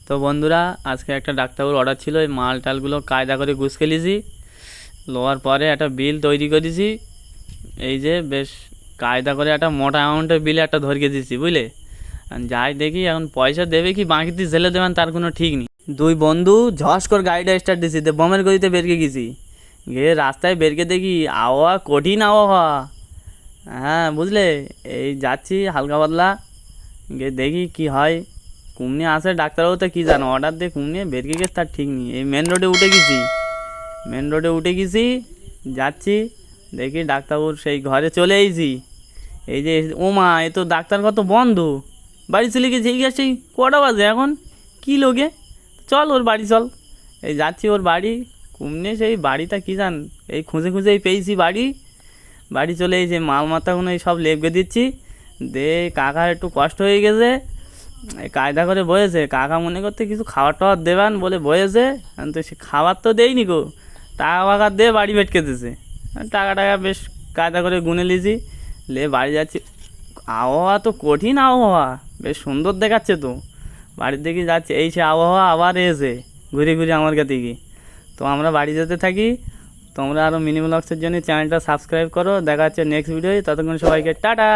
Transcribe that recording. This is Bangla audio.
তো বন্ধুরা, আজকে একটা ডাক্তারবাবুর অর্ডার ছিল। এই মাল টালগুলো কায়দা করে গুছিয়ে নিয়েছি, নেওয়ার পরে একটা বিল তৈরি করেছি। এই যে বেশ কায়দা করে একটা মোটা অ্যামাউন্টের বিল একটা ধরিয়ে দিয়েছি, বুঝলে। আর যাই দেখি এখন পয়সা দেবে কি বাকিতে ঝেলে দেবেন তার কোনো ঠিক নেই। দুই বন্ধু ঝস করে গাড়িটা স্টার্ট দিছি, বমের গতিতে বেরিয়ে গেছি। গিয়ে রাস্তায় বেরিয়ে দেখি আবহাওয়া কঠিন আবহাওয়া। হ্যাঁ বুঝলে, এই যাচ্ছি হালকা পাতলা, গিয়ে দেখি কি হয়। কুমনি আসে ডাক্তারবাবু, তো কী জানো অর্ডার দিয়ে কুমনি বেরিয়ে গেছে তার ঠিক নেই। এই মেন রোডে উঠে গেছি, যাচ্ছি, দেখি ডাক্তারবাবুর সেই ঘরে চলে এসেছি। এই যে ও মা, এ তো ডাক্তার কত বন্ধ। বাড়ি চলে গেছে, এই গেছে কটা বাজে এখন, কী লোকে, চল ওর বাড়ি চল। এই যাচ্ছি ওর বাড়ি। কুমনে সেই বাড়িটা কী জান, এই খুঁজে খুঁজেই পেয়েছি বাড়ি চলে এসে মাল মাথাগুলো এই সব লেপকে দিচ্ছি। দে কাকার একটু কষ্ট হয়ে গেছে, এই কায়দা করে বয়েছে। কাকা মনে করতে কিছু খাবার টাবার দেবেন বলে বয়েছে, তো সে খাবার তো দেয়নি গো, টাকা ফাকা দিয়ে বাড়ি বেটকে দিয়েছে। টাকা বেশ কায়দা করে গুনে লিছি, বাড়ি যাচ্ছি। আবহাওয়া তো কঠিন আবহাওয়া, বেশ সুন্দর দেখাচ্ছে তো। বাড়ির দিকে যাচ্ছে, এই সে আবহাওয়া আবার এসে ঘুরে ঘুরে আমার কাছে কি। তো আমরা বাড়ি যেতে থাকি। তোমরা আরও মিনি ব্লগসের জন্য চ্যানেলটা সাবস্ক্রাইব করো। দেখা যাচ্ছে নেক্সট ভিডিওয়, ততক্ষণ সবাইকে টাটা।